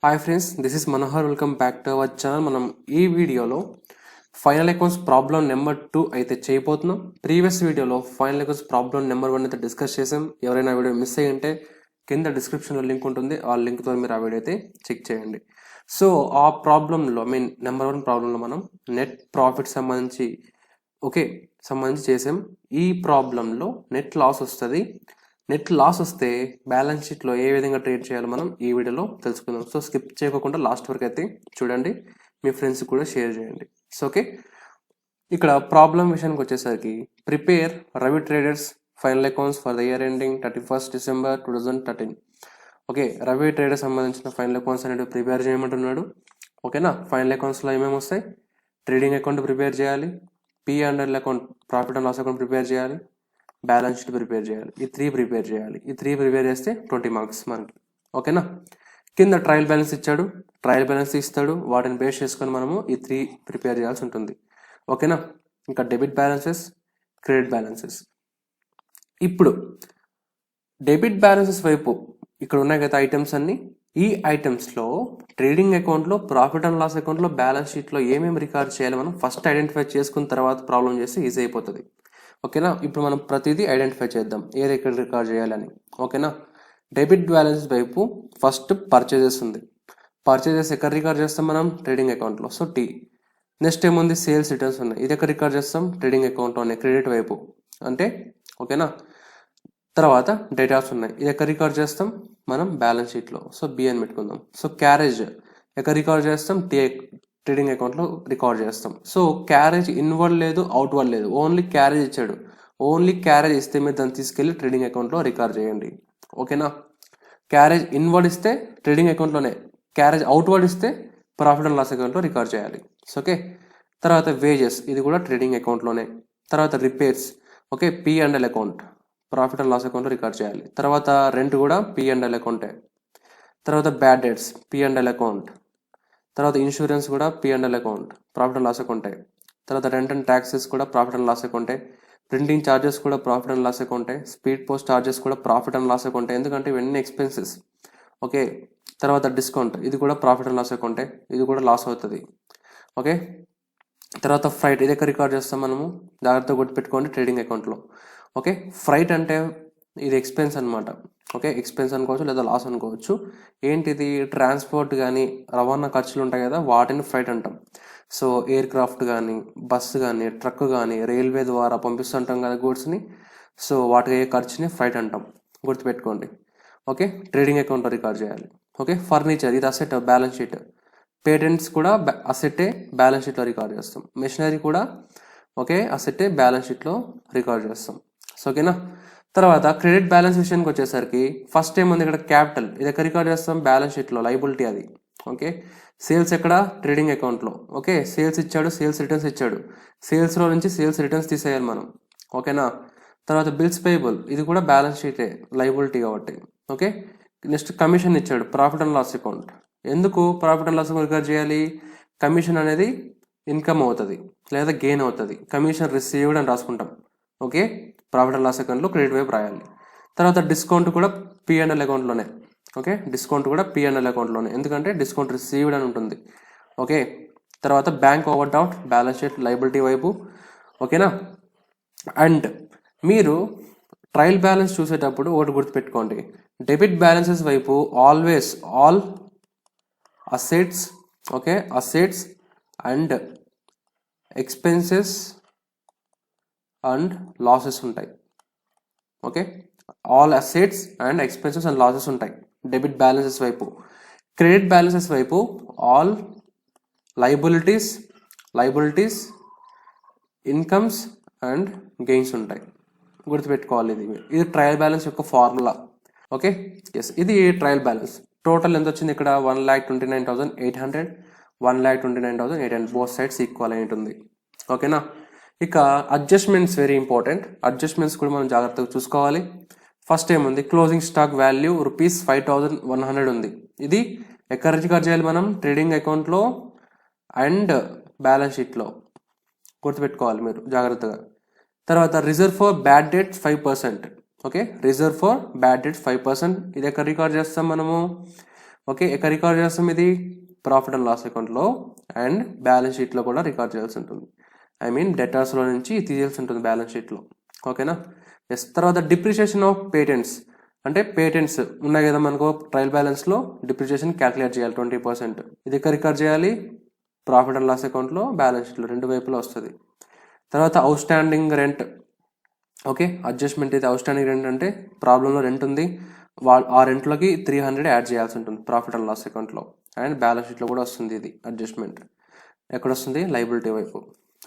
Hi friends, this is Manohar. Welcome back to our channel. మనం ఈ వీడియోలో ఫైనల్ అకౌంట్స్ ప్రాబ్లం నెంబర్ 2 అయితే చేయబోతున్నాం. ప్రీవియస్ వీడియోలో ఫైనల్ అకౌంట్స్ ప్రాబ్లం నెంబర్ 1 అయితే డిస్కస్ చేసాం. ఎవరైనా వీడియో మిస్ అయ్యి ఉంటే కింద డిస్క్రిప్షన్లో లింక్ ఉంటుంది. ఆ లింక్తో మీరు ఆ వీడియో అయితే చెక్ చేయండి. సో ఆ ప్రాబ్లంలో నెంబర్ 1 ప్రాబ్లంలో మనం నెట్ ప్రాఫిట్ సంబంధించి చేసాం. ఈ ప్రాబ్లంలో నెట్ లాస్ వస్తుంది. నెట్ లాస్ వస్తే బ్యాలెన్స్ షీట్లో ఏ విధంగా ట్రేడ్ చేయాలో మనం ఈ వీడియోలో తెలుసుకుందాం. సో స్కిప్ చేయకుండా లాస్ట్ వరకు అయితే చూడండి, మీ ఫ్రెండ్స్ కూడా షేర్ చేయండి. సో ఓకే, ఇక్కడ ప్రాబ్లం విషయానికి వచ్చేసరికి prepare Ravi traders final accounts for the year ending 31st December 2013. Okay, Ravi trader సంబంధించిన ఫైనల్ అకౌంట్స్ అనేవి ప్రిపేర్ చేయమంటున్నాడు. ఓకేనా, ఫైనల్ అకౌంట్స్లో ఏమేమి వస్తాయి? ట్రేడింగ్ అకౌంట్ ప్రిపేర్ చేయాలి, P&L account, profit and loss account prepare చేయాలి, బ్యాలెన్స్ షీట్ ప్రిపేర్ చేయాలి. ఈ త్రీ ప్రిపేర్ చేస్తే 20 మార్క్స్ మనకి. ఓకేనా, కింద ట్రయల్ బ్యాలెన్స్ ఇచ్చాడు, ట్రయల్ బ్యాలెన్స్ ఇస్తాడు, వాటిని బేస్ చేసుకొని మనము ఈ 3 ప్రిపేర్ చేయాల్సి ఉంటుంది. ఓకేనా, ఇంకా డెబిట్ బ్యాలెన్సెస్, క్రెడిట్ బ్యాలెన్సెస్. ఇప్పుడు డెబిట్ బ్యాలెన్సెస్ వైపు ఇక్కడ ఉన్నాయి కదా ఐటమ్స్ అన్ని. ఈ ఐటమ్స్లో ట్రేడింగ్ అకౌంట్లో, ప్రాఫిట్ అండ్ లాస్ అకౌంట్లో, బ్యాలెన్స్ షీట్లో ఏమేమి రికార్డ్ చేయాలి మనం ఫస్ట్ ఐడెంటిఫై చేసుకున్న తర్వాత ప్రాబ్లం చేస్తే ఈజీ అయిపోతుంది. ఓకేనా, ఇప్పుడు మనం ప్రతిదీ ఐడెంటిఫై చేద్దాం ఏది ఎక్కడ రికార్డ్ చేయాలని. ఓకేనా, డెబిట్ బ్యాలెన్స్ వైపు ఫస్ట్ పర్చేజెస్ ఉంది. పర్చేజెస్ ఎక్కడ రికార్డ్ చేస్తాం మనం? ట్రేడింగ్ అకౌంట్లో. So T. నెక్స్ట్ ఏముంది? సేల్స్ రిటర్న్స్ ఉన్నాయి. ఇది ఎక్కడ రికార్డ్ చేస్తాం? ట్రేడింగ్ అకౌంట్లోనే, క్రెడిట్ వైపు అంటే. ఓకేనా, తర్వాత డేటాస్ ఉన్నాయి. ఇది ఎక్కడ రికార్డ్ చేస్తాం మనం? బ్యాలెన్స్ షీట్లో. సో B అని పెట్టుకుందాం. సో క్యారేజ్ ఎక్కడ రికార్డ్ చేస్తాం? ట్రేడింగ్ అకౌంట్లో రికార్డ్ చేస్తాం. సో క్యారేజ్ ఇన్వర్డ్ లేదు, అవుట్వర్డ్ లేదు, ఓన్లీ క్యారేజ్ ఇచ్చాడు. ఓన్లీ క్యారేజ్ ఇస్తే మీరు దాన్ని తీసుకెళ్ళి ట్రేడింగ్ అకౌంట్లో రికార్డ్ చేయండి. ఓకేనా, క్యారేజ్ ఇన్వర్డ్ ఇస్తే ట్రేడింగ్ అకౌంట్లోనే, క్యారేజ్ అవుట్వర్డ్ ఇస్తే ప్రాఫిట్ అండ్ లాస్ అకౌంట్లో రికార్డ్ చేయాలి. సో ఓకే, తర్వాత వేజెస్, ఇది కూడా ట్రేడింగ్ అకౌంట్లోనే. తర్వాత repairs, okay, P&L account, profit and loss అకౌంట్లో రికార్డ్ చేయాలి. తర్వాత రెంట్ కూడా P&L అకౌంటే. తర్వాత బ్యాడ్ డెట్స్ P&L అకౌంట్. తర్వాత ఇన్సూరెన్స్ కూడా P&L account, profit and loss అకౌంటే. తర్వాత రెంట్ అండ్ ట్యాక్సెస్ కూడా ప్రాఫిట్ అండ్ లాస్ అకౌంటే. ప్రింటింగ్ ఛార్జెస్ కూడా ప్రాఫిట్ అండ్ లాస్ అకౌంటే. స్పీడ్ పోస్ట్ ఛార్జెస్ కూడా ప్రాఫిట్ అండ్ లాస్ అకౌంటే, ఎందుకంటే ఇవన్నీ ఎక్స్పెన్సెస్. ఓకే, తర్వాత డిస్కౌంట్, ఇది కూడా ప్రాఫిట్ అండ్ లాస్ అకౌంటే, ఇది కూడా లాస్ అవుతుంది. ఓకే, తర్వాత ఫ్రైట్, ఇది ఎక్కడ రికార్డ్ చేస్తాం మనము? జాగ్రత్తగా గుర్తుపెట్టుకోండి, ట్రేడింగ్ అకౌంట్లో. ఓకే, ఫ్రైట్ అంటే ఇది ఎక్స్పెన్స్ అనమాట. ఓకే, ఎక్స్పెన్స్ అనుకోవచ్చు లేదా లాస్ అనుకోవచ్చు. ఏంటిది? ట్రాన్స్పోర్ట్ కానీ రవాణా ఖర్చులు ఉంటాయి కదా, వాటిని ఫ్రైట్ అంటాం. సో ఎయిర్ క్రాఫ్ట్ కానీ, బస్సు కానీ, ట్రక్ కానీ, రైల్వే ద్వారా పంపిస్తుంటాం కదా గూడ్స్ని. సో వాటి ఖర్చుని ఫ్రైట్ అంటాం, గుర్తుపెట్టుకోండి. ఓకే, ట్రేడింగ్ అకౌంట్లో రికార్డ్ చేయాలి. ఓకే, ఫర్నిచర్, ఇది అసెట్, బ్యాలెన్స్ షీట్. పేటెంట్స్ కూడా అసెట్టే, బ్యాలెన్స్ షీట్లో రికార్డ్ చేస్తాం. మెషినరీ కూడా ఓకే, అసెట్టే, బ్యాలెన్స్ షీట్లో రికార్డ్ చేస్తాం. సో ఓకేనా, తర్వాత క్రెడిట్ బ్యాలెన్స్ విషయానికి వచ్చేసరికి ఫస్ట్ ఏముంది ఇక్కడ? క్యాపిటల్, ఇది ఎక్కడ రికార్డ్ చేస్తాం? బ్యాలెన్స్ షీట్లో, లైబిలిటీ అది. ఓకే, సేల్స్ ఎక్కడ? ట్రేడింగ్ అకౌంట్లో. ఓకే, సేల్స్ ఇచ్చాడు, సేల్స్ రిటర్న్స్ ఇచ్చాడు, సేల్స్లో నుంచి సేల్స్ రిటర్న్స్ తీసేయాలి మనం. ఓకేనా, తర్వాత బిల్స్ పేయబుల్, ఇది కూడా బ్యాలెన్స్ షీటే, లైబిలిటీ కాబట్టి. ఓకే, నెక్స్ట్ కమిషన్ ఇచ్చాడు, ప్రాఫిట్ అండ్ లాస్ అకౌంట్. ఎందుకు profit and loss account record చేయాలి? కమిషన్ అనేది ఇన్కమ్ అవుతుంది లేదా గెయిన్ అవుతుంది, కమిషన్ రిసీవ్డ్ అని రాసుకుంటాం. ఓకే, ప్రాఫిట్ అండ్ లాస్ అకౌంట్లో క్రెడిట్ వైపు రాయాలి. తర్వాత డిస్కౌంట్ కూడా P&L అకౌంట్లోనే. ఓకే, డిస్కౌంట్ కూడా P&L అకౌంట్లోనే, ఎందుకంటే డిస్కౌంట్ రిసీవ్డ్ అని ఉంటుంది. ఓకే, తర్వాత bank overdraft, balance sheet, liability వైపు. ఓకేనా, అండ్ మీరు ట్రయల్ బ్యాలెన్స్ చూసేటప్పుడు ఒకటి గుర్తుపెట్టుకోండి, డెబిట్ బ్యాలెన్సెస్ వైపు always all assets, okay, assets and expenses and losses ఉంటాయి. Okay, all assets and expenses and losses ఉంటాయి డెబిట్ బ్యాలెన్సెస్ వైపు. క్రెడిట్ బ్యాలెన్సెస్ వైపు all liabilities, incomes and gains ఉంటాయి, గుర్తుపెట్టుకోవాలి. ఇది ట్రయల్ బ్యాలెన్స్ యొక్క ఫార్ములా. ఓకే, ఎస్, ఇది ట్రయల్ బ్యాలెన్స్. టోటల్ ఎంత వచ్చింది ఇక్కడ? 1,29,800, 1,29,800, బోత్ సైడ్స్ ఈక్వల్ అయి ఉంటుంది. ఓకేనా, ఇక అడ్జస్ట్మెంట్స్ వెరీ ఇంపార్టెంట్. అడ్జస్ట్మెంట్స్ కూడా మనం జాగ్రత్తగా చూసుకోవాలి. ఫస్ట్ ఏముంది? క్లోజింగ్ స్టాక్ వాల్యూ ₹5,100 ఉంది. ఇది ఎక్కడ రికార్డ్ చేయాలి మనం? ట్రేడింగ్ అకౌంట్లో అండ్ బ్యాలెన్స్ షీట్లో, గుర్తుపెట్టుకోవాలి మీరు జాగ్రత్తగా. తర్వాత reserve for bad debts 5%. Okay, reserve for bad debts 5%, ఇది ఎక్కడ రికార్డ్ చేస్తాం మనము? ఓకే, ఎక్కడ రికార్డ్ చేస్తాం ఇది? ప్రాఫిట్ అండ్ లాస్ అకౌంట్లో అండ్ బ్యాలెన్స్ షీట్లో కూడా రికార్డ్ చేయాల్సి ఉంటుంది. ఐ మీన్ డెటార్స్లో నుంచి తీయాల్సి ఉంటుంది బ్యాలెన్స్ షీట్లో. ఓకేనా? ఎస్. తర్వాత డిప్రిషియేషన్ ఆఫ్ పేటెంట్స్, అంటే పేటెంట్స్ ఉన్నాయి కదా మనకు ట్రయల్ బ్యాలెన్స్లో, డిప్రిషియేషన్ క్యాలిక్యులేట్ చేయాలి 20%. ఇది ఎక్కడ రికార్డ్ చేయాలి? ప్రాఫిట్ అండ్ లాస్ అకౌంట్లో, బ్యాలెన్స్ షీట్లో, రెండు వైపులో వస్తుంది. తర్వాత out standing rent. Okay, adjustment ఇది అవుట్ స్టాండింగ్ రెంట్ అంటే ప్రాబ్లంలో రెంట్ ఉంది, ఆ రెంట్లోకి 300 యాడ్ చేయాల్సి ఉంటుంది ప్రాఫిట్ అండ్ లాస్ అకౌంట్లో, అండ్ బ్యాలెన్స్ షీట్లో కూడా వస్తుంది ఇది అడ్జస్ట్మెంట్. ఎక్కడ వస్తుంది? లైబిలిటీ వైపు.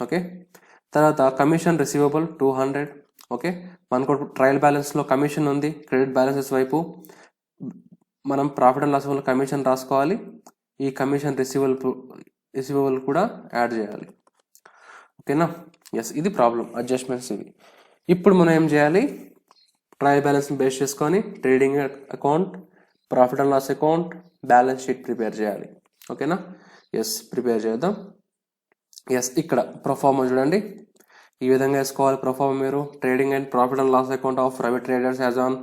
ఓకే, తర్వాత కమిషన్ రిసీవబుల్ 200. ఓకే, మనకు ట్రయల్ బ్యాలెన్స్లో కమిషన్ ఉంది, క్రెడిట్ బ్యాలెన్సెస్ వైపు మనం ప్రాఫిట్ అండ్ లాస్ అకౌంట్లో కమిషన్ రాసుకోవాలి, ఈ కమిషన్ రిసీవబుల్ కూడా యాడ్ చేయాలి. ఓకేనా? ఎస్, ఇది ప్రాబ్లం అడ్జస్ట్మెంట్స్ ఇవి. ఇప్పుడు మనం ఏం చేయాలి? ట్రయల్ బ్యాలెన్స్ని బేస్ చేసుకొని trading account, profit and loss account, balance sheet prepare చేయాలి. ఓకేనా? ఎస్, ప్రిపేర్ చేద్దాం. ఎస్, ఇక్కడ ప్రొఫార్మా చూడండి, ఈ విధంగా వేసుకోవాలి ప్రొఫార్మా మీరు. Trading and profit and loss account of private traders as on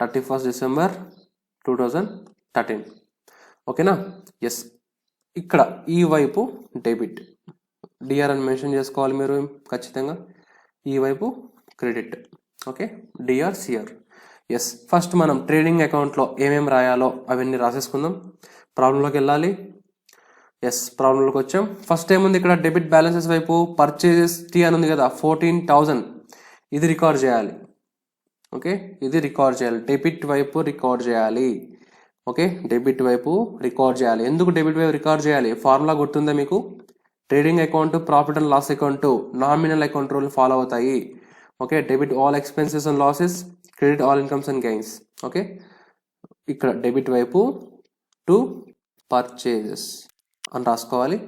31st December 2013. ఓకేనా? ఎస్, ఇక్కడ ఈ వైపు డెబిట్, డిఆర్ అని మెన్షన్ చేసుకోవాలి మీరు ఖచ్చితంగా. ఈ వైపు credit. Okay, DR CR. Yes, first మనం ట్రేడింగ్ అకౌంట్లో ఏమేమి రాయాలో అవన్నీ రాసేసుకుందాం. ప్రాబ్లంలోకి వెళ్ళాలి. ఎస్, ప్రాబ్లంలోకి వచ్చాం. ఫస్ట్ ఏముంది ఇక్కడ? డెబిట్ బ్యాలెన్సెస్ వైపు పర్చేజెస్ టీ అని ఉంది కదా, 14,000. ఇది రికార్డ్ చేయాలి. ఓకే, ఇది రికార్డ్ చేయాలి, డెబిట్ వైపు రికార్డ్ చేయాలి. ఓకే, డెబిట్ వైపు రికార్డ్ చేయాలి. ఎందుకు డెబిట్ వైపు రికార్డ్ చేయాలి? ఫార్ములా గుర్తుందా మీకు? Trading account, profit and loss account nominal account rule follow అవుతాయి. Okay, debit all expenses and losses, credit all incomes and gains. Okay, ఇక్కడ డెబిట్ వైపు టు పర్చేజెస్ అని రాసుకోవాలి.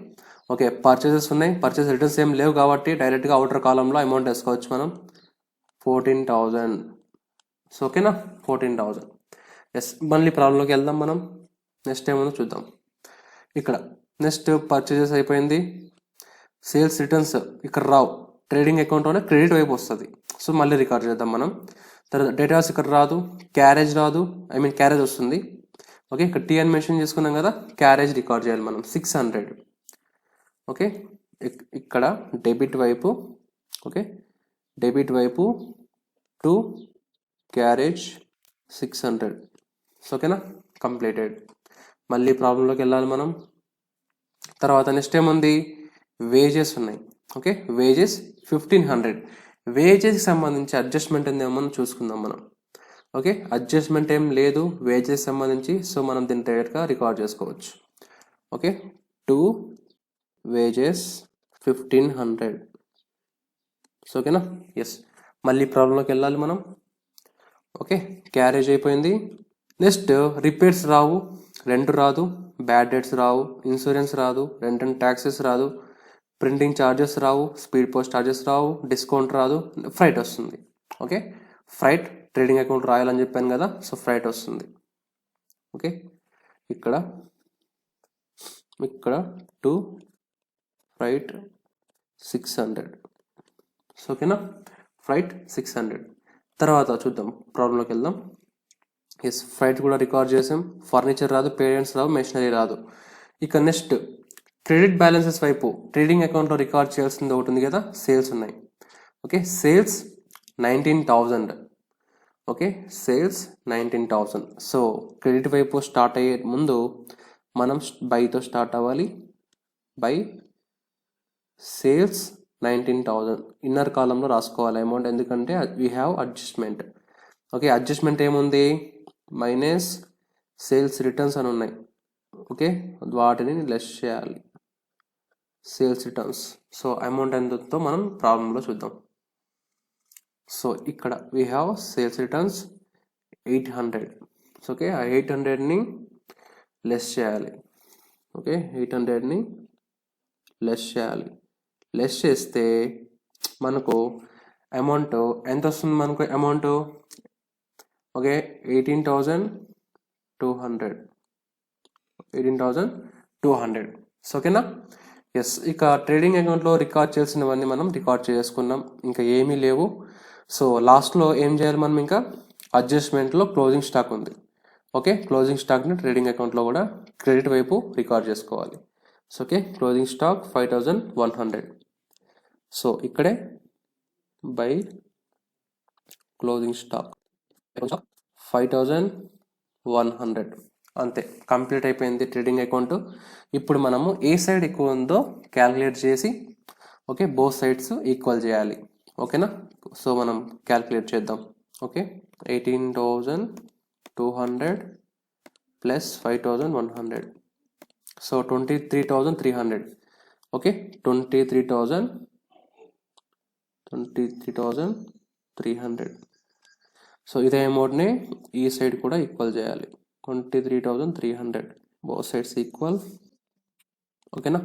ఓకే, పర్చేజెస్ ఉన్నాయి, పర్చేస్ రిటర్న్స్ ఏం లేవు కాబట్టి డైరెక్ట్గా అవుటర్ కాలంలో అమౌంట్ వేసుకోవచ్చు మనం, 14,000. సో ఓకేనా, 14,000. ఎస్, మళ్ళీ ప్రాబ్లంలోకి వెళ్దాం మనం. నెక్స్ట్ ఏముందో చూద్దాం. ఇక్కడ నెక్స్ట్ పర్చేజెస్ అయిపోయింది, సేల్స్ రిటర్న్స్ ఇక్కడ రావు, ట్రేడింగ్ అకౌంట్లోనే క్రెడిట్ వైపు వస్తుంది. సో మళ్ళీ రికార్డ్ చేద్దాం మనం. తర్వాత డేటాస్ ఇక్కడ రాదు, క్యారేజ్ రాదు, ఐ మీన్ క్యారేజ్ వస్తుంది. ఓకే, ఇక్కడ టీ అని మెన్షన్ చేసుకున్నాం కదా, క్యారేజ్ రికార్డ్ చేయాలి మనం 600. ఓకే, ఇక్కడ డెబిట్ వైపు, ఓకే, డెబిట్ వైపు టు క్యారేజ్ 600. ఓకేనా, కంప్లీటెడ్. మళ్ళీ ప్రాబ్లంలోకి వెళ్ళాలి మనం. తర్వాత నెక్స్ట్ ఏముంది? వేజెస్ ఉన్నాయి. Okay, wages 1500. వేజెస్కి సంబంధించి అడ్జస్ట్మెంట్ ఉందేమో చూసుకుందాం మనం. ఓకే, అడ్జస్ట్మెంట్ ఏం లేదు వేజెస్ సంబంధించి, సో మనం దీన్ని డైరెక్ట్గా రికార్డ్ చేసుకోవచ్చు. Okay, to wages 1500. సో ఓకేనా. ఎస్, మళ్ళీ ప్రాబ్లంలోకి వెళ్ళాలి మనం. ఓకే, క్యారేజ్ అయిపోయింది. నెక్స్ట్ రిపేర్స్ రావు, రెంట్ రాదు, బ్యాడ్ డెట్స్ రావు, ఇన్సూరెన్స్ రాదు, రెంట్ అండ్ ట్యాక్సెస్ రాదు, ప్రింటింగ్ ఛార్జెస్ రావు, స్పీడ్ పోస్ట్ ఛార్జెస్ రావు, డిస్కౌంట్ రాదు, ఫ్రైట్ వస్తుంది. ఓకే, ఫ్రైట్ ట్రేడింగ్ అకౌంట్ రాయాలని చెప్పాను కదా, సో ఫ్రైట్ వస్తుంది. ఓకే, ఇక్కడ టు ఫ్రైట్ 600. సో ఓకేనా, ఫ్రైట్ 600. తర్వాత చూద్దాం, ప్రాబ్లంలోకి వెళ్దాం. ఎస్, ఫ్రైట్ కూడా రికార్డ్ చేసాం. ఫర్నిచర్ రాదు, పేరెంట్స్ రావు, మెషినరీ రాదు. ఇక నెక్స్ట్ క్రెడిట్ బ్యాలెన్సెస్ వైపు ట్రేడింగ్ అకౌంట్లో రికార్డ్ చేయాల్సింది ఒకటి ఉంది కదా, సేల్స్ ఉన్నాయి. Okay, sales 19,000. Okay, sales 19,000. So credit వైపు స్టార్ట్ అయ్యే ముందు మనం బైతో స్టార్ట్ అవ్వాలి. బై సేల్స్ 19,000 ఇన్నర్ కాలంలో రాసుకోవాలి అమౌంట్, ఎందుకంటే we have adjustment. Okay, adjustment ఏముంది? మైనస్ సేల్స్ రిటర్న్స్ అని ఉన్నాయి. ఓకే, వాటిని లెస్ చేయాలి, సేల్స్ రిటర్న్స్. సో అమౌంట్ ఎంతో మనం ప్రాబ్లంలో చూద్దాం. సో ఇక్కడ we have sales returns 800. Okay, ఆ 800ని లెస్ చేయాలి. ఓకే, 800ని లెస్ చేయాలి. లెస్ చేస్తే మనకు అమౌంట్ ఎంత వస్తుంది? మనకు అమౌంట్ ఓకే 18,200. 18,200. సో ఓకేనా. ఎస్, ఇక ట్రేడింగ్ అకౌంట్లో రికార్డ్ చేయాల్సినవన్నీ మనం రికార్డ్ చేసుకున్నాం, ఇంకా ఏమీ లేవు. సో లాస్ట్లో ఏం చేయాలి మనం? ఇంకా అడ్జస్ట్మెంట్లో క్లోజింగ్ స్టాక్ ఉంది. ఓకే, క్లోజింగ్ స్టాక్ని ట్రేడింగ్ అకౌంట్లో కూడా క్రెడిట్ వైపు రికార్డ్ చేసుకోవాలి. So okay, closing stock 5100. So ఇక్కడే బై క్లోజింగ్ స్టాక్ 5100 అంతే, కంప్లీట్ అయిపోయింది ట్రేడింగ్ అకౌంట్. ఇప్పుడు మనము ఏ సైడ్ ఎక్కువ ఉందో క్యాలిక్యులేట్ చేసి ఓకే బోత్ సైడ్స్ ఈక్వల్ చేయాలి. ఓకేనా, సో మనం క్యాలిక్యులేట్ చేద్దాం. Okay, 18,200 plus 5,100, so 23,300. Okay, 23,300. So ఇదే అమౌంట్ని ఈ సైడ్ కూడా ఈక్వల్ చేయాలి. 23,300 బోత్ సైడ్స్ ఈక్వల్. ఓకేనా,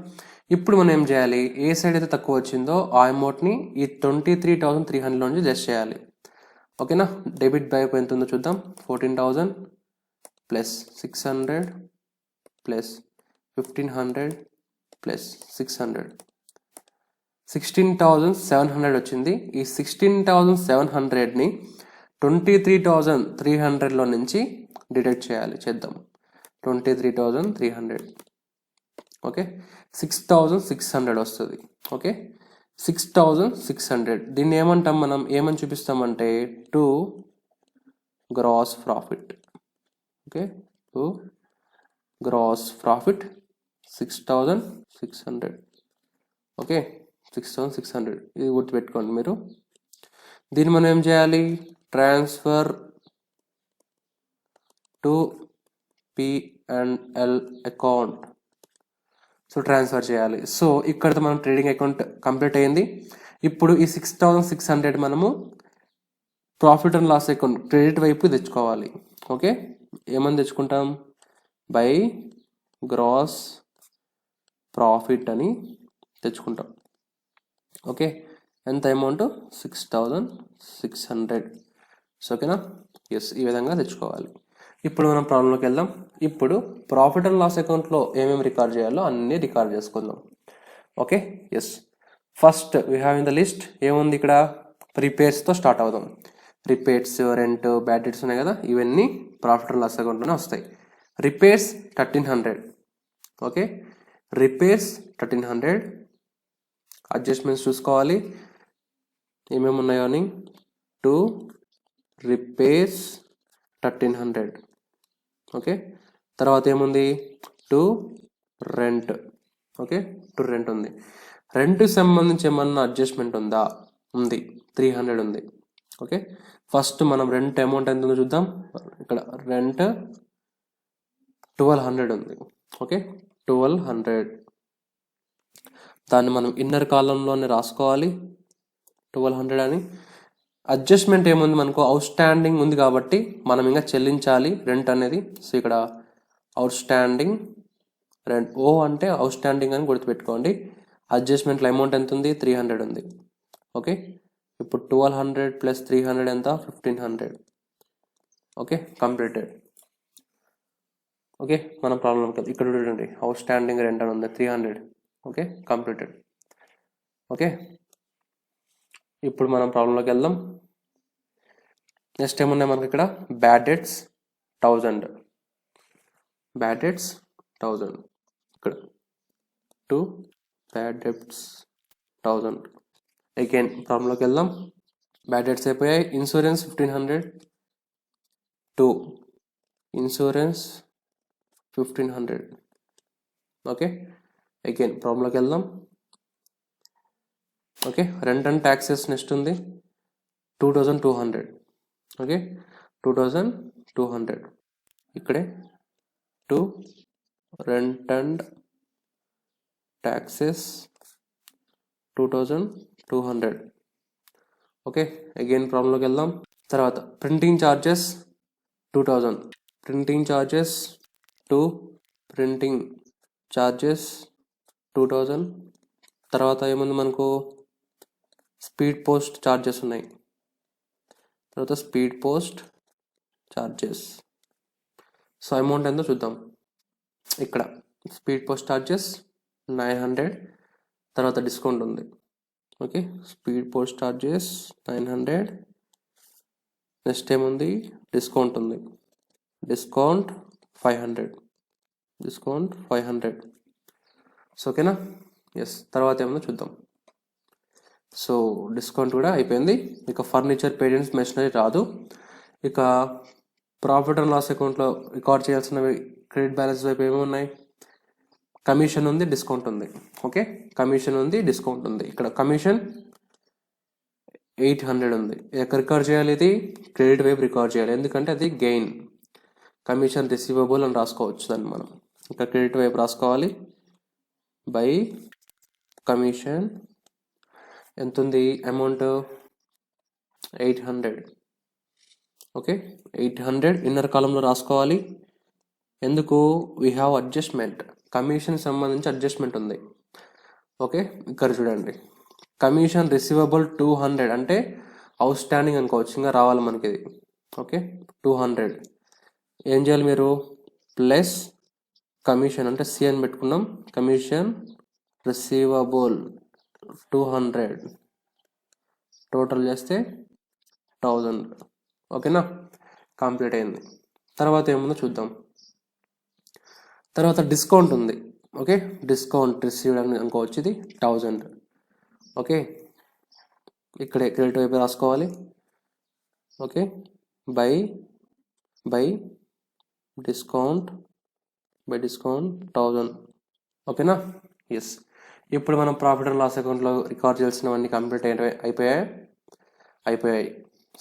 ఇప్పుడు మనం ఏం చేయాలి, ఏ సైడ్ అయితే తక్కువ వచ్చిందో ఆ అమౌంట్ని ఈ 23,300 నుంచి లెస్ చేయాలి. ఓకేనా, డెబిట్ బై ఎంత ఉందో చూద్దాం. 14,000 ప్లస్ 600 ప్లస్ 1,500 ప్లస్ 600, 16,700 వచ్చింది. ఈ 16,700ని 23,300లో నుంచి డిడక్ట్ చేయాలి. చేద్దాం. 23,300. ఓకే, 6,600 వస్తుంది. ఓకే, 6,600 దీన్ని ఏమంటాం మనం, ఏమని చూపిస్తామంటే to gross profit. Okay, to gross profit 6,600. Okay, 6,600 ఇది గుర్తుపెట్టుకోండి మీరు. దీన్ని మనం ఏం చేయాలి, transfer to P&L account. So transfer చేయాలి. సో ఇక్కడ మనం ట్రేడింగ్ అకౌంట్ కంప్లీట్ అయ్యింది. ఇప్పుడు ఈ 6,600 మనము profit and loss account credit వైపు తెచ్చుకోవాలి. ఓకే, ఏమని తెచ్చుకుంటాం, బై గ్రాస్ ప్రాఫిట్ అని తెచ్చుకుంటాం. ఓకే, ఎంత అమౌంట్, 6,600. సో ఓకేనా, ఎస్, ఈ విధంగా తెచ్చుకోవాలి. ఇప్పుడు మనం ప్రాబ్లంలోకి వెళ్దాం. ఇప్పుడు ప్రాఫిట్ అండ్ లాస్ అకౌంట్లో ఏమేమి రికార్డ్ చేయాలో అన్నీ రికార్డ్ చేసుకుందాం. Okay, yes, first we have in the list ఏముంది ఇక్కడ, రిపేర్స్తో స్టార్ట్ అవుదాం. రిపేర్స్, రెంట్, బ్యాడ్ డెట్స్ ఉన్నాయి కదా, ఇవన్నీ ప్రాఫిట్ అండ్ లాస్ అకౌంట్లోనే వస్తాయి. రిపేర్స్ 1,300. Okay, repairs 1,300. అడ్జస్ట్మెంట్స్ చూసుకోవాలి ఏమేమి ఉన్నాయో అని. To repairs 1,300. ఓకే, తర్వాత ఏముంది, to rent. Okay, to rent ఉంది. రెంట్కి సంబంధించి ఏమన్నా అడ్జస్ట్మెంట్ ఉందా, ఉంది, 300 ఉంది. ఓకే, ఫస్ట్ మనం రెంట్ అమౌంట్ ఎంత ఉందో చూద్దాం. ఇక్కడ రెంట్ 1,200 ఉంది. ఓకే, 1,200 దాన్ని మనం ఇన్నర్ కాలంలోనే రాసుకోవాలి 1,200 అని. అడ్జస్ట్మెంట్ ఏముంది, మనకు అవుట్ స్టాండింగ్ ఉంది కాబట్టి మనం ఇంకా చెల్లించాలి రెంట్ అనేది. సో ఇక్కడ అవుట్ స్టాండింగ్ రెంట్, ఓ అంటే అవుట్ స్టాండింగ్ అని గుర్తుపెట్టుకోండి. అడ్జస్ట్మెంట్లో అమౌంట్ ఎంత ఉంది, 300 ఉంది. ఓకే, ఇప్పుడు 1,200 ప్లస్ 300 ఎంత, 1,500. Okay, completed. ఓకే, మన ప్రాబ్లంకి ఇక్కడ చూడండి, అవుట్ స్టాండింగ్ రెంట్ అని ఉంది 300. Okay, completed. ఓకే, ఇప్పుడు మనం ప్రాబ్లంలోకి వెళ్దాం. నెక్స్ట్ ఏమున్నాయి మనకి ఇక్కడ, బ్యాడ్ డెట్స్ 1,000. Bad debts 1,000. ఇక్కడ టు బ్యాడ్ డెట్స్ 1,000. అగైన్ ప్రాబ్లంలోకి వెళ్దాం. బ్యాడ్ డెట్స్ అయిపోయాయి. Insurance 1,500. To insurance 1,500. Okay, again ప్రాబ్లంలోకి వెళ్దాం. Okay, rent and taxes next ఉంది 2,200. ఓకే, 2,200. ఇక్కడే to rent and taxes 2,200. Okay, again ప్రాబ్లంలోకి వెళ్దాం. తర్వాత printing charges 2,000. Printing charges to printing charges 2,000. తర్వాత ఏముంది మనకు, స్పీడ్ పోస్ట్ ఛార్జెస్ ఉన్నాయి. తర్వాత speed post charges. So amount ఎంతో చూద్దాం. ఇక్కడ స్పీడ్ పోస్ట్ ఛార్జెస్ 900. తర్వాత డిస్కౌంట్ ఉంది. Okay, speed post charges 900. Next ఏముంది, డిస్కౌంట్ ఉంది. Discount 500, discount 500. సో ఓకేనా. ఎస్, తర్వాత ఏమన్నా చూద్దాం. సో డిస్కౌంట్ కూడా అయిపోయింది. ఇక ఫర్నిచర్, పేటెంట్స్, మెషినరీ రాదు. ఇక ప్రాఫిట్ అండ్ లాస్ అకౌంట్లో రికార్డ్ చేయాల్సినవి క్రెడిట్ బ్యాలెన్స్ వైపు ఏమి ఉన్నాయి? కమిషన్ ఉంది, డిస్కౌంట్ ఉంది. ఓకే, కమిషన్ ఉంది, డిస్కౌంట్ ఉంది. ఇక్కడ కమిషన్ 800 ఉంది. ఎక్కడ రికార్డ్ చేయాలి? ఇది క్రెడిట్ వైపు రికార్డ్ చేయాలి, ఎందుకంటే అది గెయిన్. కమిషన్ రిసీవబుల్ అని రాసుకోవచ్చు దాన్ని మనం. ఇక్కడ క్రెడిట్ వైపు రాసుకోవాలి. బై కమిషన్ ఎంత ఉంది అమౌంట్? 800. ఓకే, 800 ఇన్నర్ కాలంలో రాసుకోవాలి. ఎందుకు? వీ హ్యావ్ అడ్జస్ట్మెంట్, కమిషన్ సంబంధించి అడ్జస్ట్మెంట్ ఉంది. ఓకే, ఇక్కడ చూడండి, కమిషన్ రిసీవబుల్ 200 అంటే అవుట్ స్టాండింగ్ అనుకోవచ్చు, ఇంకా రావాలి మనకి ఇది. ఓకే, 200 ఏం చేయాలి మీరు? ప్లస్ కమిషన్ అంటే సి అని పెట్టుకున్నాం. కమిషన్ రిసీవబుల్ 200 టోటల్ చేస్తే 1000. ఓకేనా, కంప్లీట్ అయింది. తర్వాత ఏముందో చూద్దాం. తర్వాత డిస్కౌంట్ ఉంది. ఓకే, డిస్కౌంట్ రిసీవ్డ్ అని అనుకోవచ్చు, ఇది 1000. ఓకే, ఇక్కడే క్రెడిట్ వైపు రాసుకోవాలి. Okay, by discount 1000. ఓకేనా. ఎస్, ఇప్పుడు మనం ప్రాఫిట్ అండ్ లాస్ అకౌంట్లో రికార్డ్ చేయాల్సినవన్నీ కంప్లీట్ అయిపోయాయి.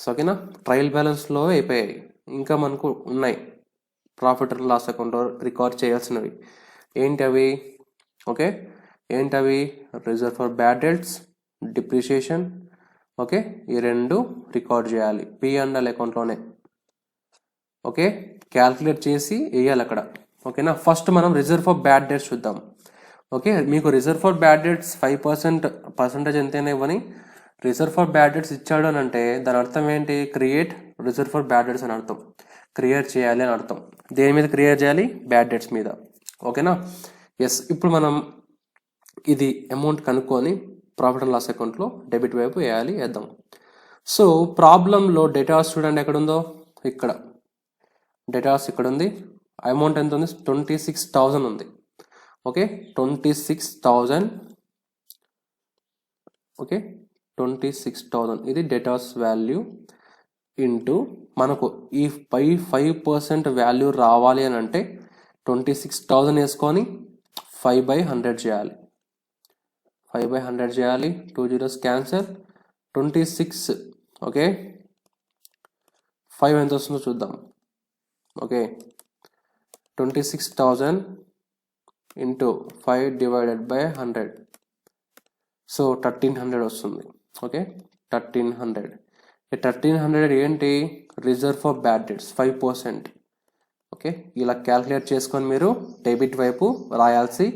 సో ఓకేనా, ట్రయల్ బ్యాలెన్స్లో అయిపోయాయి. ఇంకా మనకు ఉన్నాయి ప్రాఫిట్ అండ్ లాస్ అకౌంట్లో రికార్డ్ చేయాల్సినవి. ఏంటి అవి? ఓకే, ఏంటవి? Reserve for bad debts, depreciation. Okay, ఈ రెండు రికార్డ్ చేయాలి P&L అకౌంట్లోనే. ఓకే, క్యాల్కులేట్ చేసి వేయాలి అక్కడ. ఓకేనా, ఫస్ట్ మనం రిజర్వ్ ఫర్ బ్యాడ్ డెట్స్ చూద్దాం. ఓకే, మీకు రిజర్వ్ ఫర్ బ్యాడ్ డెట్స్ 5% ఎంతైనా ఇవ్వని రిజర్వ్ ఫర్ బ్యాడ్ డెట్స్ ఇచ్చాడు అని అంటే దాని అర్థం ఏంటి? Create reserve for bad debts అని అర్థం. క్రియేట్ చేయాలి అని అర్థం. దేని మీద క్రియేట్ చేయాలి? బ్యాడ్ డెట్స్ మీద. ఓకేనా. ఎస్, ఇప్పుడు మనం ఇది అమౌంట్ కనుక్కొని ప్రాఫిట్ అండ్ లాస్ అకౌంట్లో డెబిట్ వైపు వేద్దాం. సో ప్రాబ్లంలో డేటాస్ చూడండి ఎక్కడ ఉందో, ఇక్కడ డేటాస్ ఇక్కడ ఉంది. అమౌంట్ ఎంత ఉంది? 26,000 ఉంది. ఓకే, 26,000. ఓకే, 26,000 ఇది డేటాస్ వాల్యూ ఇంటూ మనకు ఈ 5% వాల్యూ రావాలి అని అంటే 26,000 వేసుకొని 5/100 చేయాలి. 5/100 చేయాలి. 2 zeros క్యాన్సల్. 26. ఓకే, 5 ఎంత వస్తుందో చూద్దాం. Okay, 26,000 into 5/100. సో 1300 వస్తుంది. ఓకే, 1300. ఈ 1300 ఏంటి? Reserve for bad debts 5%. Okay, ఇలా క్యాల్కులేట్ చేసుకొని మీరు డెబిట్ వైపు రాయాల్సి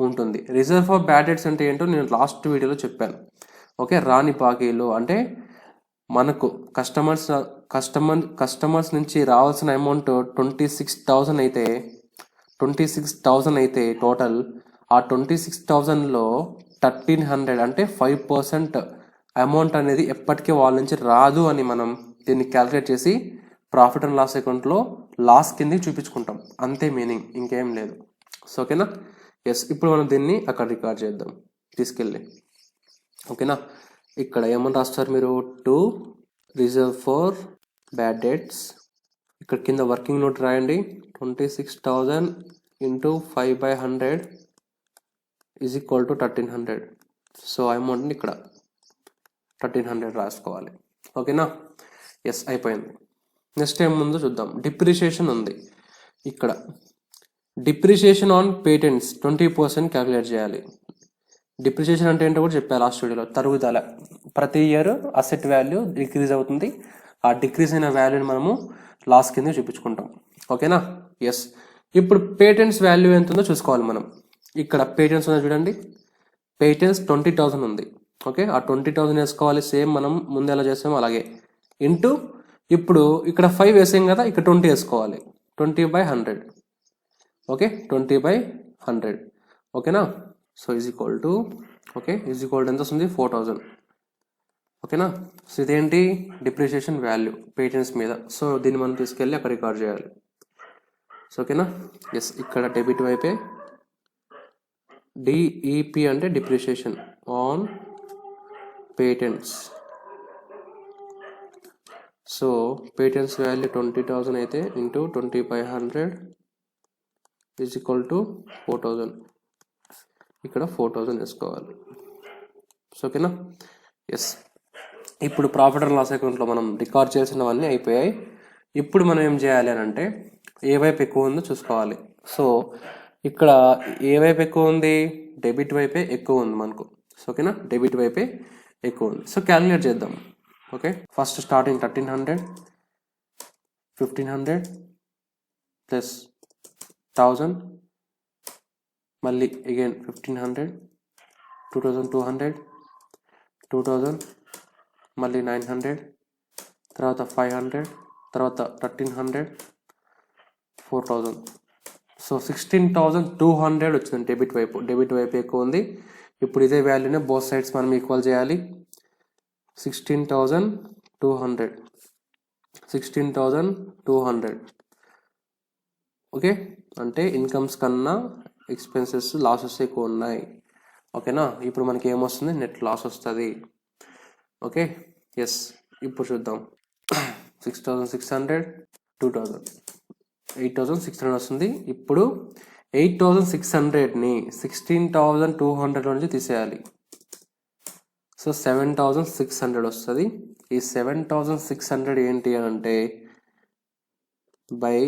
ఉంటుంది. రిజర్వ్ ఫర్ బ్యాడ్ డెట్స్ అంటే ఏంటో నేను లాస్ట్ వీడియోలో చెప్పాను. ఓకే, రాని బాకీలు అంటే మనకు కస్టమర్స్ నుంచి రావాల్సిన అమౌంట్ 26,000 అయితే టోటల్ ఆ 26,000లో 1300 అంటే 5% అమౌంట్ అనేది ఎప్పటికీ వాళ్ళ నుంచి రాదు అని మనం దీన్ని క్యాల్కులేట్ చేసి ప్రాఫిట్ అండ్ లాస్ అకౌంట్లో లాస్ కింద చూపించుకుంటాం. అంతే మీనింగ్, ఇంకేం లేదు. సో ఓకేనా. ఎస్, ఇప్పుడు మనం దీన్ని అక్కడ రికార్డ్ చేద్దాం తీసుకెళ్ళి. ఓకేనా, ఇక్కడ ఏమని రాస్తారు మీరు? To reserve for bad debts. ఇక్కడ కింద వర్కింగ్ నోట్ రాయండి. 26,000 into 5/100 is equal to 1300. So అమౌంట్ని ఇక్కడ 1300 రాసుకోవాలి. ఓకేనా. ఎస్, అయిపోయింది. నెక్స్ట్ ఏం ముందు చూద్దాం. డిప్రిషియేషన్ ఉంది. ఇక్కడ డిప్రిషియేషన్ ఆన్ పేటెంట్స్ 20% క్యాలిక్యులేట్ చేయాలి. డిప్రిషియేషన్ అంటే ఏంటో కూడా చెప్పాను లాస్ట్ వీడియోలో. తరుగుదల, ప్రతి ఇయర్ అసెట్ వాల్యూ డిక్రీజ్ అవుతుంది. ఆ డిక్రీజ్ అయిన వాల్యూని మనము లాస్ కింద చూపించుకుంటాం. ఓకేనా. ఎస్, ఇప్పుడు పేటెంట్స్ వాల్యూ ఎంత ఉందో చూసుకోవాలి మనం. ఇక్కడ పేటెంట్స్ ఉందో చూడండి. పేటెంట్స్ 20,000 ఉంది. ఓకే, ఆ 20,000 వేసుకోవాలి. సేమ్ మనం ముందు ఎలా చేసామో అలాగే. ఇంటూ ఇప్పుడు ఇక్కడ 5 వేసాం కదా, ఇక్కడ 20 వేసుకోవాలి. 20/100. ఓకే, 20/100. ఓకేనా. సో ఈజ్ ఈక్వల్ టు ఎంత వస్తుంది? 4,000. ఓకేనా. సో ఇదేంటి? డిప్రిషియేషన్ వాల్యూ పేటెంట్స్ మీద. సో దీన్ని మనం తీసుకెళ్ళి అక్కడ రికార్డ్ చేయాలి. సో ఓకేనా. ఎస్, ఇక్కడ డెబిట్ వైపే డిఈపి అంటే depreciation on patents. So patents value 20,000 అయితే ఇంటూ 2500 ఈజ్ ఈక్వల్ టు 4,000. ఇక్కడ 4,000 వేసుకోవాలి. సో ఓకేనా. ఎస్, ఇప్పుడు ప్రాఫిట్ అండ్ లాస్ అకౌంట్లో మనం రికార్డ్ చేసినవన్నీ అయిపోయాయి. ఇప్పుడు మనం ఏం చేయాలి అని అంటే ఏ వైపు ఎక్కువ ఉందో చూసుకోవాలి. సో ఇక్కడ ఏ వైపు ఎక్కువ ఉంది, డెబిట్ వైపే ఎక్కువ ఉంది మనకు. సో ఓకేనా, డెబిట్ వైపే ఎక్కువ ఉంది. సో క్యాలిక్యులేట్ చేద్దాం. ఓకే, ఫస్ట్ స్టార్టింగ్ 1,300, 1,500 ప్లస్ 1,000, మళ్ళీ అగైన్ 1,500, 2,200, 2,000, మళ్ళీ 900, తర్వాత 500, తర్వాత 1,300, 4,000. సో 16,200 వచ్చింది డెబిట్ వైపు. డెబిట్ వైపు ఎక్కువ ఉంది. ఇప్పుడు ఇదే వాల్యూనే బోత్ సైడ్స్ మనం ఈక్వల్ చేయాలి. 16,200, 16,200. ఓకే, అంటే ఇన్కమ్స్ కన్నా ఎక్స్పెన్సెస్ లాసెస్ ఎక్కువ ఉన్నాయి. ఓకేనా, ఇప్పుడు మనకి ఏమొస్తుంది, నెట్ లాస్ వస్తుంది. ఓకే, ఎస్, ఇప్పుడు చూద్దాం. 6,600, 2,000, 8,600 వస్తుంది. ఇప్పుడు 8,600ని 16,200 నుంచి తీసేయాలి. సో 7,600 వస్తుంది. ఈ 7,600 ఏంటి అని అంటే by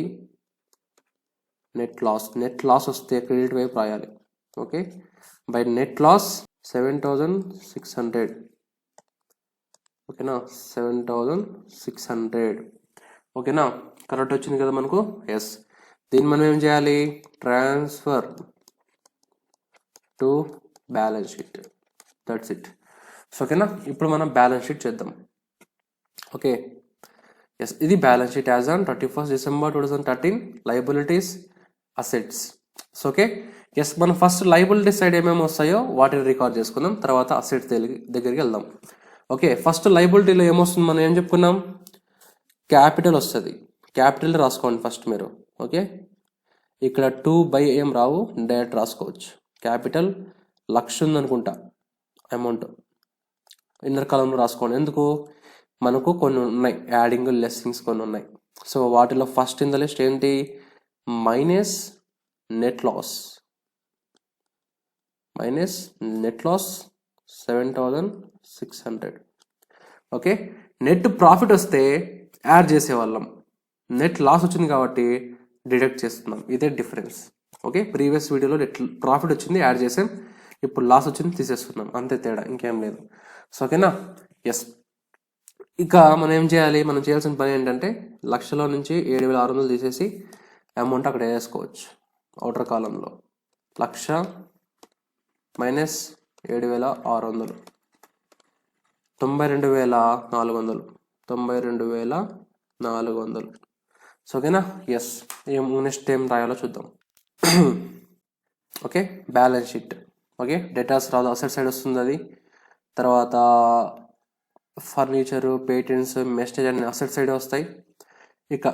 net loss. Net loss వస్తే క్రెడిట్ వైపు రాయాలి. Okay, by net loss 7,600. ఓకేనా, 7,600. ఓకేనా, కరెక్ట్ వచ్చింది కదా మనకు. ఎస్, దీన్ని మనం ఏం చేయాలి, transfer to balance sheet. That's it. So ఓకేనా, ఇప్పుడు మనం బ్యాలెన్స్ షీట్ చేద్దాం. ఓకే, ఎస్, ఇది balance sheet as on 31st December 2013. Liabilities, assets. So okay, yes, మనం ఫస్ట్ లయబిలిటీ సైడ్ ఏమేమి వస్తాయో వాటిని రికార్డ్ చేసుకుందాం, తర్వాత అసెట్స్ దగ్గరికి వెళ్దాం. ఓకే, ఫస్ట్ లయబిలిటీలో ఏమొస్తుంది, మనం ఏం చెప్పుకున్నాం, క్యాపిటల్ వస్తుంది. క్యాపిటల్ రాసుకోండి ఫస్ట్ మీరు. ఓకే, ఇక్కడ 2 ఏం రావు, డైరెక్ట్ రాసుకోవచ్చు. క్యాపిటల్ 1,00,000 ఉందనుకుంటా అమౌంట్, ఇన్నర్ కాలంలో రాసుకోండి. ఎందుకు, మనకు కొన్ని ఉన్నాయి యాడింగ్ లెస్సింగ్స్ కొన్ని ఉన్నాయి. సో వాటిలో ఫస్ట్ ఇన్ ద లిస్ట్ ఏంటి, minus net loss. Minus net loss 7,600. Okay, net profit వస్తే యాడ్ చేసేవాళ్ళం, నెట్ లాస్ వచ్చింది కాబట్టి డిడక్ట్ చేస్తున్నాం. ఇదే డిఫరెన్స్. ఓకే, ప్రీవియస్ వీడియోలో నెట్ ప్రాఫిట్ వచ్చింది యాడ్ చేసాం, ఇప్పుడు లాస్ వచ్చింది తీసేస్తున్నాం, అంతే తేడా, ఇంకేం లేదు. సో ఓకేనా. ఎస్, ఇక మనం ఏం చేయాలి, మనం చేయాల్సిన పని ఏంటంటే 1,00,000లో నుంచి 7,600 తీసేసి అమౌంట్ అక్కడ వేసుకోవచ్చు. అవుటర్ కాలంలో 1,00,000 మైనస్ 7,600, 92,400, 92,400. సో ఓకేనా. ఎస్, నెక్స్ట్ ఏం రాయాలో చూద్దాం. Okay, balance sheet. Okay, datas రాదు, అసెట్ సైడ్ వస్తుంది అది. తర్వాత ఫర్నిచరు, పేటెంట్స్, మెస్టేజ్ అన్ని అసెట్ సైడ్ వస్తాయి. ఇక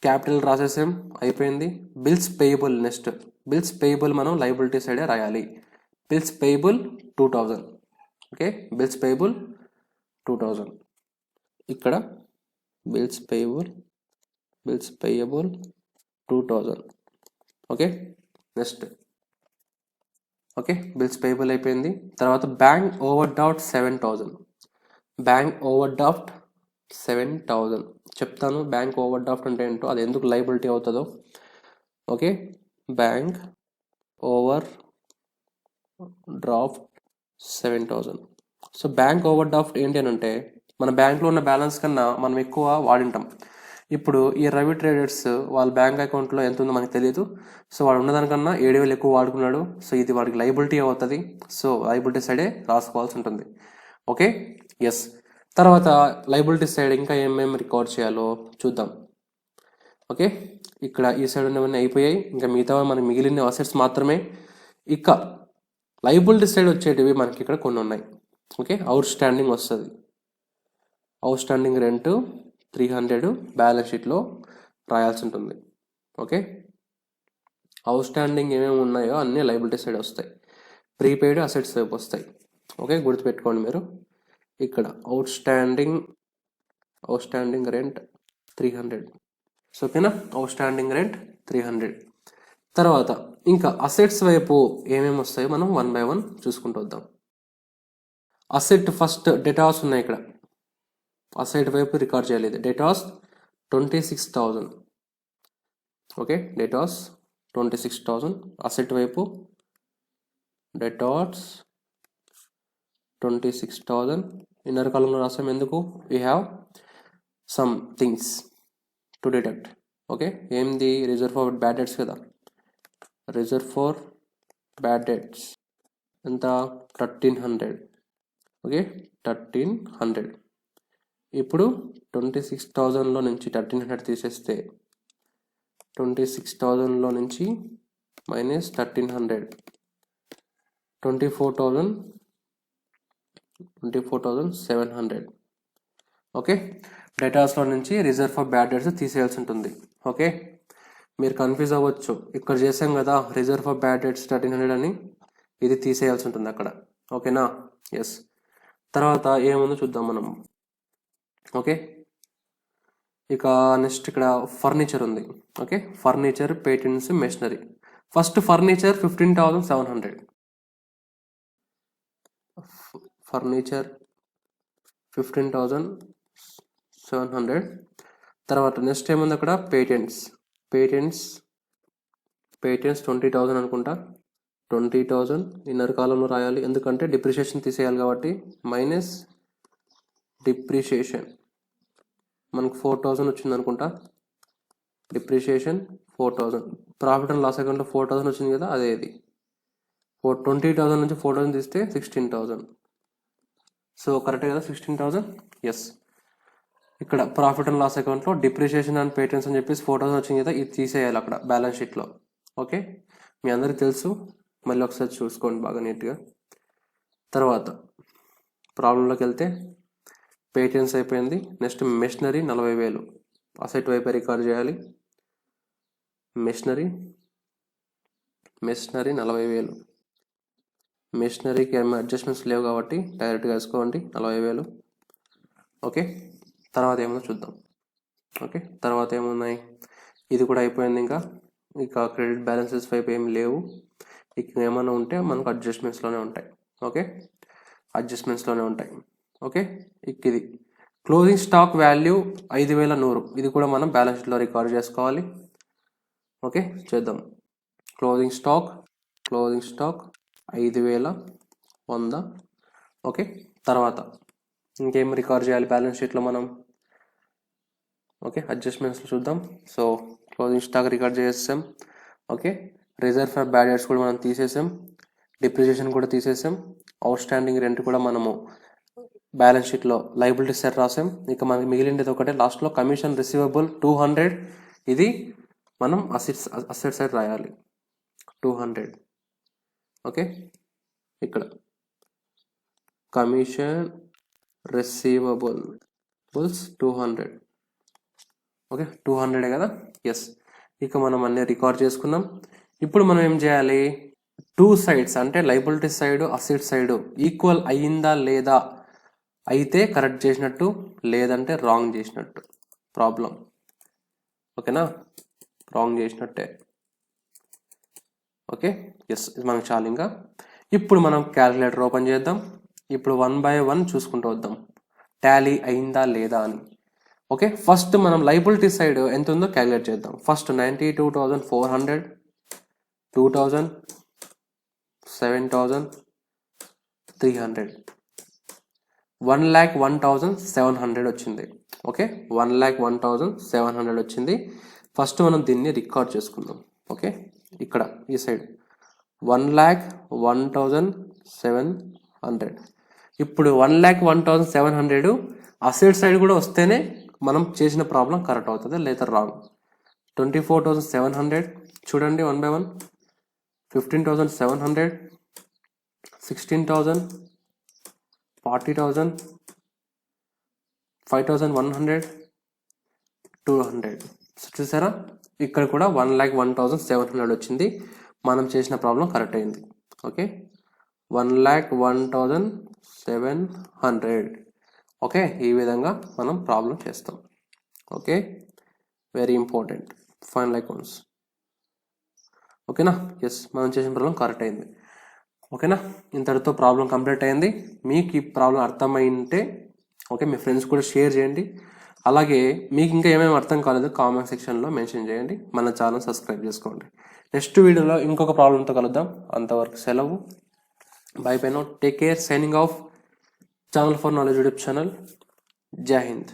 క్యాపిటల్ రాసేసాం, అయిపోయింది. Bills payable. Next bills payable మనం లయబిలిటీ సైడే రాయాలి. Bills payable 2,000. Okay, bills payable 2,000. ఇక్కడ bills payable 2,000. Okay, next. Okay, bills payable అయిపోయింది. తర్వాత bank over draft 7,000. Bank over draft 7,000 చెప్తాను. బ్యాంక్ ఓవర్ డ్రాఫ్ట్ అంటే ఏంటో, అది ఎందుకు లయబిలిటీ అవుతుందో. Okay, bank over draft 7,000. So bank over draft ఏంటి అని అంటే, మన బ్యాంక్లో ఉన్న బ్యాలెన్స్ కన్నా మనం ఎక్కువ వాడింటాం. ఇప్పుడు ఈ రవి ట్రేడర్స్ వాళ్ళ బ్యాంక్ అకౌంట్లో ఎంత ఉందో మనకు తెలియదు. సో వాడు ఉన్నదానికన్నా 7,000 ఎక్కువ వాడుకున్నాడు. సో ఇది వాడికి లయబిలిటీ అవుతుంది. సో లయబిలిటీ సైడే రాసుకోవాల్సి ఉంటుంది. Okay, yes. తర్వాత లయబిలిటీ సైడ్ ఇంకా ఏమేమి రికార్డ్ చేయాలో చూద్దాం. ఓకే, ఇక్కడ ఈ సైడ్ ఉన్నవన్నీ అయిపోయాయి, ఇంకా మిగతా మనకి మిగిలిన అసెట్స్ మాత్రమే. ఇక లయబిలిటీ సైడ్ వచ్చేటివి మనకి ఇక్కడ కొన్ని ఉన్నాయి. ఓకే, అవుట్ స్టాండింగ్ వస్తుంది. అవుట్ స్టాండింగ్ రెంట్ 300 బ్యాలెన్స్ షీట్లో రాయాల్సి ఉంటుంది. ఓకే, అవుట్ స్టాండింగ్ ఏమేమి ఉన్నాయో అన్నీ లయబిలిటీ సైడ్ వస్తాయి, ప్రీపెయిడ్ అసెట్స్ వైపు వస్తాయి. ఓకే, గుర్తుపెట్టుకోండి మీరు. ఇక్కడ అవుట్ స్టాండింగ్ రెంట్ 300. సో ఓకేనా, అవుట్ స్టాండింగ్ రెంట్ 300. తర్వాత ఇంకా అసెట్స్ వైపు ఏమేమి వస్తాయో మనం 1 by 1 చూసుకుంటూ వద్దాం. అసెట్ ఫస్ట్ డేటాస్ ఉన్నాయి ఇక్కడ, అసెట్ వైపు రికార్డ్ చేయాలి. డేటాస్ 26,000. ఓకే, డేటాస్ 26,000 అసెట్ వైపు డేటాస్ 26,000. ఇన్నర్ కాలంలో రాసాం ఎందుకు, we have some things to detect. Okay, ఏంది, రిజర్వ్ ఫర్ బ్యాడ్ డెట్స్ కదా, రిజర్వ్ ఫర్ బ్యాడ్ డెట్స్ ఎంత 1300. ఓకే, 1300. ఇప్పుడు 26,000లో నుంచి 1300 తీసేస్తే 26,000లో నుంచి మైనస్ 1300 24,700. ఓకే, డేటాస్లో నుంచి రిజర్వ్ ఫర్ బ్యాడ్ డెట్స్ తీసేయాల్సి ఉంటుంది. ఓకే, మీరు కన్ఫ్యూజ్ అవ్వచ్చు, ఇక్కడ చేసాం కదా రిజర్వ్ ఫర్ బ్యాడ్ డెట్స్ 1300 అని, ఇది తీసేయాల్సి ఉంటుంది అక్కడ. ఓకేనా, ఎస్. తర్వాత ఏముందో చూద్దాం మనం. ఓకే, ఇక నెక్స్ట్ ఇక్కడ ఫర్నిచర్ ఉంది. Okay, furniture, patents, machinery. First furniture 15,700. Furniture 15,700. తర్వాత నెక్స్ట్ ఏముంది అక్కడ, పేటెంట్స్ 20,000 అనుకుంటా. 20,000 ఇన్నర్ కాలంలో రాయాలి, ఎందుకంటే డిప్రిషియేషన్ తీసేయాలి కాబట్టి. మైనస్ డిప్రిషియేషన్ మనకు 4,000 వచ్చింది అనుకుంటా. డిప్రిషియేషన్ 4,000. ప్రాఫిట్ అండ్ లాస్ అకౌంట్లో 4,000 వచ్చింది కదా, అదే ఇది. 20,000 నుంచి 4,000 తీస్తే 16,000. సో కరెక్టే కదా, 16,000. ఎస్. ఇక్కడ ప్రాఫిట్ అండ్ లాస్ అకౌంట్లో డిప్రిషియేషన్ అండ్ పేటెంట్స్ అని చెప్పేసి 4,000 వచ్చింది కదా, ఇది తీసేయాలి అక్కడ బ్యాలెన్స్ షీట్లో. ఓకే, మీ అందరికీ తెలుసు, మళ్ళీ ఒకసారి చూసుకోండి బాగా నీట్గా. తర్వాత ప్రాబ్లంలోకి వెళ్తే పేటెంట్స్ అయిపోయింది. నెక్స్ట్ మెషినరీ 40,000 అసెట్ వైపు రికార్డ్ చేయాలి. మెషినరీ 40,000. మెషినరీకి ఏమైనా అడ్జస్ట్మెంట్స్ లేవు కాబట్టి డైరెక్ట్గా వేసుకోండి 40,000. ఓకే, తర్వాత ఏమన్నా చూద్దాం. ఓకే, తర్వాత ఏమున్నాయి, ఇది కూడా అయిపోయింది. ఇక క్రెడిట్ బ్యాలెన్సెస్ వైపు ఏమి లేవు. ఇక ఏమైనా ఉంటే మనకు అడ్జస్ట్మెంట్స్లోనే ఉంటాయి. ఓకే, అడ్జస్ట్మెంట్స్లోనే ఉంటాయి. ఓకే, ఇది క్లోజింగ్ స్టాక్ వాల్యూ 5,100. ఇది కూడా మనం బ్యాలెన్స్ షీట్లో రికార్డ్ చేసుకోవాలి. ఓకే, చేద్దాం. Closing stock 5,100. ఓకే, తర్వాత ఇంకేం రికార్డ్ చేయాలి బ్యాలెన్స్ షీట్లో మనం. ఓకే, అడ్జస్ట్మెంట్స్లో చూద్దాం. సో క్లోజింగ్ స్టాక్ రికార్డ్ చేసేసాం. Okay, reserve for bad debts కూడా మనం తీసేసాం, డిప్రిషియేషన్ కూడా తీసేసాం, అవుట్ స్టాండింగ్ రెంట్ కూడా మనము బ్యాలెన్స్ షీట్లో లయబిలిటీ సైడ్ రాసాం. ఇక మనకి మిగిలిండేది ఒకటే లాస్ట్లో, కమిషన్ రిసీవబుల్ 200. ఇది మనం అసెట్ సైడ్ రాయాలి 200. ఓకే, ఇక్కడ కమిషన్ రిసీవబుల్స్ 200. ఓకే, 200 కదా, ఎస్. ఇక మనం అన్నీ రికార్డ్ చేసుకున్నాం. ఇప్పుడు మనం ఏం చేయాలి, 2 సైడ్స్ అంటే liability side asset side equal అయ్యిందా లేదా, అయితే కరెక్ట్ చేసినట్టు, లేదంటే రాంగ్ చేసినట్టు ప్రాబ్లం. ఓకేనా, రాంగ్ చేసినట్టే. ఓకే, ఎస్, ఇది మనకు చాలు. ఇప్పుడు మనం క్యాలిక్యులేటర్ ఓపెన్ చేద్దాం. ఇప్పుడు 1 by 1 చూసుకుంటూ వద్దాం టాలీ అయిందా లేదా అని. ఓకే, ఫస్ట్ మనం లయబిలిటీ సైడ్ ఎంత ఉందో క్యాలిక్యులేట్ చేద్దాం. ఫస్ట్ 92,400, 2,000, 7,300, 1,01,700 వచ్చింది. ఓకే, 1,01,700 వచ్చింది. ఫస్ట్ మనం దీన్ని రికార్డ్ చేసుకుందాం. ఓకే, ఇక్కడ ఈ సైడ్ 1,01,700. ఇప్పుడు 1,01,700 అసెట్ సైడ్ కూడా వస్తేనే మనం చేసిన ప్రాబ్లం కరెక్ట్ అవుతుంది, లేదా రాంగ్. 24,700 చూడండి 1 by 1. 15,700, 16,000, 40,000, 5,100, 200. చూసారా, ఇక్కడ కూడా 1,01,700 వచ్చింది. మనం చేసిన ప్రాబ్లం కరెక్ట్ అయింది. ఓకే, 1,01,700. ఓకే, ఈ విధంగా మనం ప్రాబ్లం చేస్తాం. Okay, very important final accounts. ఓకేనా? ఎస్, మనం చేసిన ప్రాబ్లం కరెక్ట్ అయింది. ఓకేనా? ఇంతటితో ప్రాబ్లం కంప్లీట్ అయింది. మీకు ఈ ప్రాబ్లం అర్థమైంటే ఓకే, మీ ఫ్రెండ్స్ కూడా షేర్ చేయండి. అలాగే మీకు ఇంకా ఏమేమి అర్థం కాలేదో కామెంట్ సెక్షన్లో మెన్షన్ చేయండి. మన ఛానల్ సబ్స్క్రైబ్ చేసుకోండి. నెక్స్ట్ వీడియోలో ఇంకొక ప్రాబ్లంతో కలుద్దాం. అంతవరకు సెలవు. Bye bye no, take care, signing off. Channel for knowledge YouTube channel. జై హింద్.